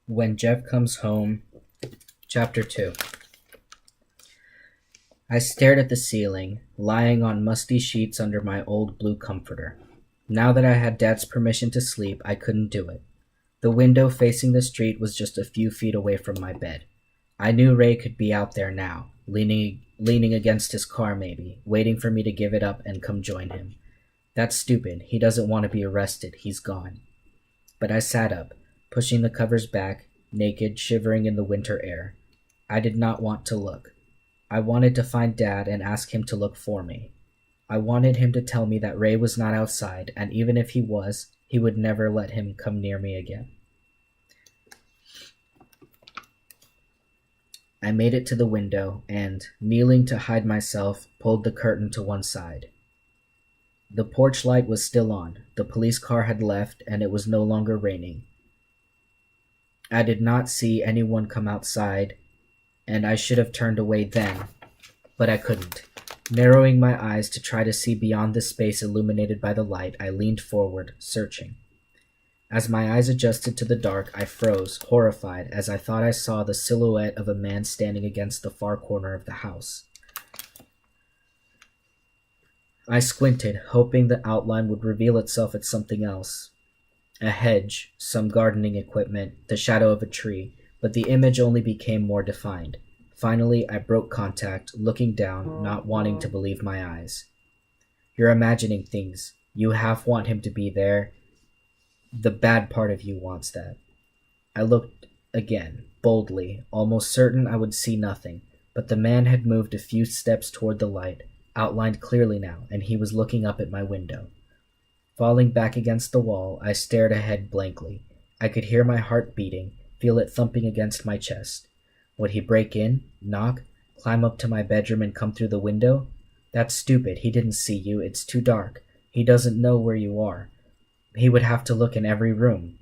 When Jeff Comes Home, Chapter 2. I stared at the ceiling, lying on musty sheets under my old blue comforter. Now that I had Dad's permission to sleep, I couldn't do it. The window facing the street was just a few feet away from my bed. I knew Ray could be out there now, leaning against his car maybe, waiting for me to give it up and come join him. That's stupid. He doesn't want to be arrested. He's gone. But I sat up, pushing the covers back, naked, shivering in the winter air. I did not want to look. I wanted to find Dad and ask him to look for me. I wanted him to tell me that Ray was not outside, and even if he was, he would never let him come near me again. I made it to the window and, kneeling to hide myself, pulled the curtain to one side. The porch light was still on. The police car had left, and it was no longer raining. I did not see anyone come outside, and I should have turned away then, but I couldn't. Narrowing my eyes to try to see beyond the space illuminated by the light, I leaned forward, searching. As my eyes adjusted to the dark, I froze, horrified, as I thought I saw the silhouette of a man standing against the far corner of the house. I squinted, hoping the outline would reveal itself as something else. A hedge, some gardening equipment, the shadow of a tree, but the image only became more defined. Finally, I broke contact, looking down, not wanting to believe my eyes. You're imagining things. You half want him to be there. The bad part of you wants that. I looked again, boldly, almost certain I would see nothing, but the man had moved a few steps toward the light, outlined clearly now, and he was looking up at my window. Falling back against the wall, I stared ahead blankly. I could hear my heart beating, feel it thumping against my chest. Would he break in, knock, climb up to my bedroom and come through the window? That's stupid. He didn't see you. It's too dark. He doesn't know where you are. He would have to look in every room.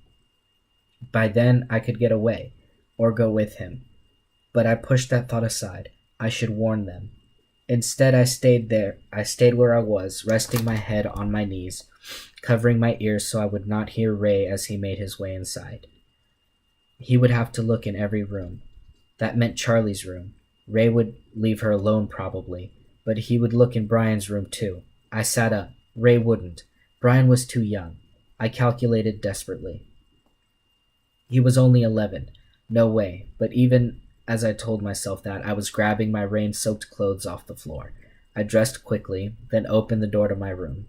By then, I could get away, or go with him. But I pushed that thought aside. I should warn them. Instead, I stayed where I was, resting my head on my knees, covering my ears so I would not hear Ray as he made his way inside. He would have to look in every room. That meant Charlie's room. Ray would leave her alone probably, but he would look in Brian's room too. I sat up. Ray wouldn't. Brian was too young. I calculated desperately. He was only 11. No way. But even as I told myself that, I was grabbing my rain-soaked clothes off the floor. I dressed quickly, then opened the door to my room.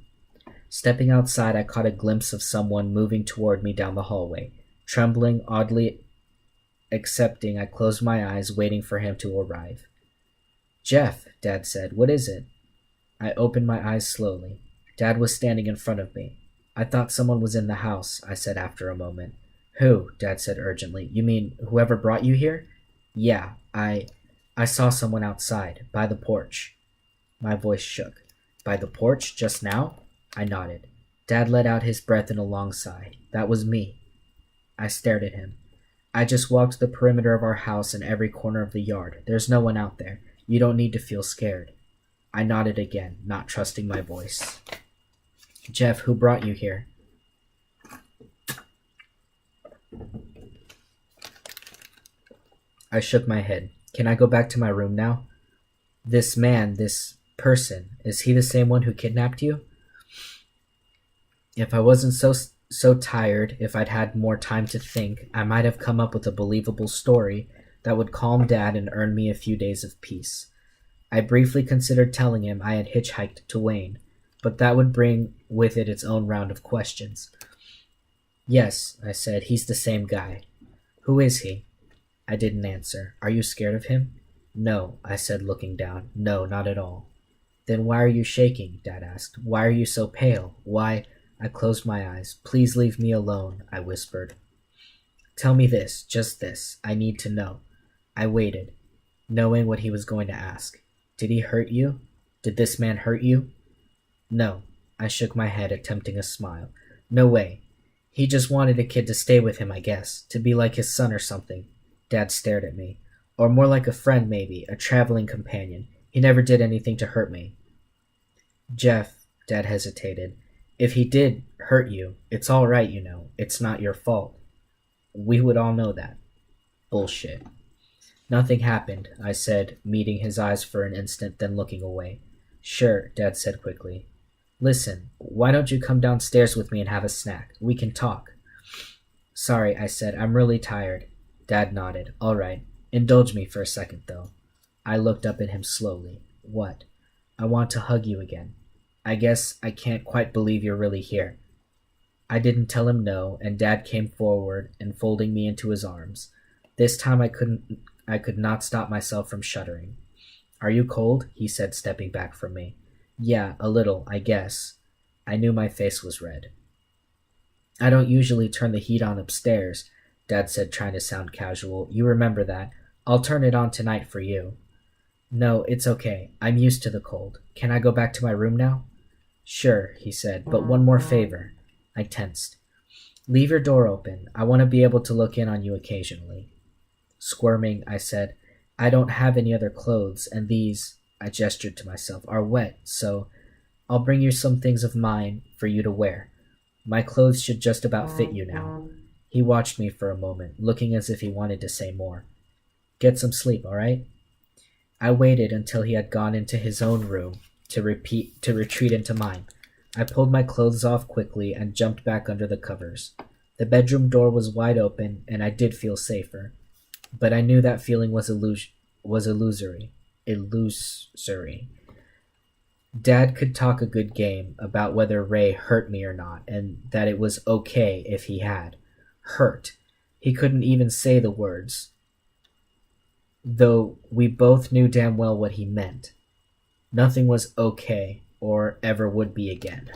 Stepping outside, I caught a glimpse of someone moving toward me down the hallway. Trembling, oddly accepting, I closed my eyes, waiting for him to arrive. "Jeff," Dad said, "what is it?" I opened my eyes slowly. Dad was standing in front of me. "I thought someone was in the house," I said after a moment. "Who?" Dad said urgently. "You mean whoever brought you here?" "Yeah, I saw someone outside, by the porch." My voice shook. "By the porch, just now?" I nodded. Dad let out his breath in a long sigh. "That was me." I stared at him. "I just walked the perimeter of our house and every corner of the yard. There's no one out there. You don't need to feel scared." I nodded again, not trusting my voice. "Jeff, who brought you here?" I shook my head. "Can I go back to my room now?" "This man, this person, is he the same one who kidnapped you?" If I wasn't so tired, if I'd had more time to think, I might have come up with a believable story that would calm Dad and earn me a few days of peace. I briefly considered telling him I had hitchhiked to Wayne, but that would bring with it its own round of questions. "Yes," I said, "he's the same guy." "Who is he?" I didn't answer. "Are you scared of him?" "No," I said, looking down. "No, not at all." "Then why are you shaking?" Dad asked. "Why are you so pale? Why—" I closed my eyes. "Please leave me alone," I whispered. "Tell me this, just this. I need to know." I waited, knowing what he was going to ask. "Did he hurt you? Did this man hurt you?" "No." I shook my head, attempting a smile. "No way. He just wanted a kid to stay with him, I guess. To be like his son or something." Dad stared at me. "Or more like a friend, maybe. A traveling companion. He never did anything to hurt me." "Jeff," Dad hesitated. "If he did hurt you, it's all right, you know. It's not your fault. We would all know that." Bullshit. Nothing happened, I said, meeting his eyes for an instant, then looking away. Sure, Dad said quickly. Listen, why don't you come downstairs with me and have a snack? We can talk. Sorry, I said, I'm really tired. Dad nodded. All right. Indulge me for a second, though. I looked up at him slowly. What? I want to hug you again. I guess I can't quite believe you're really here. I didn't tell him no, and Dad came forward, enfolding me into his arms. This time I could not stop myself from shuddering. Are you cold? He said, stepping back from me. Yeah, a little, I guess. I knew my face was red. I don't usually turn the heat on upstairs, Dad said, trying to sound casual. You remember that. I'll turn it on tonight for you. No, it's okay. I'm used to the cold. Can I go back to my room now? Sure, he said, but one more favor. I tensed. Leave your door open. I want to be able to look in on you occasionally. Squirming, I said, I don't have any other clothes, and these, I gestured to myself, are wet, so I'll bring you some things of mine for you to wear. My clothes should just about fit you now. He watched me for a moment, looking as if he wanted to say more. Get some sleep, all right? I waited until he had gone into his own room to retreat into mine. I pulled my clothes off quickly and jumped back under the covers. The bedroom door was wide open, and I did feel safer. But I knew that feeling was illusory. Dad could talk a good game about whether Ray hurt me or not, and that it was okay if he had. Hurt. He couldn't even say the words, though we both knew damn well what he meant. Nothing was okay, or ever would be again.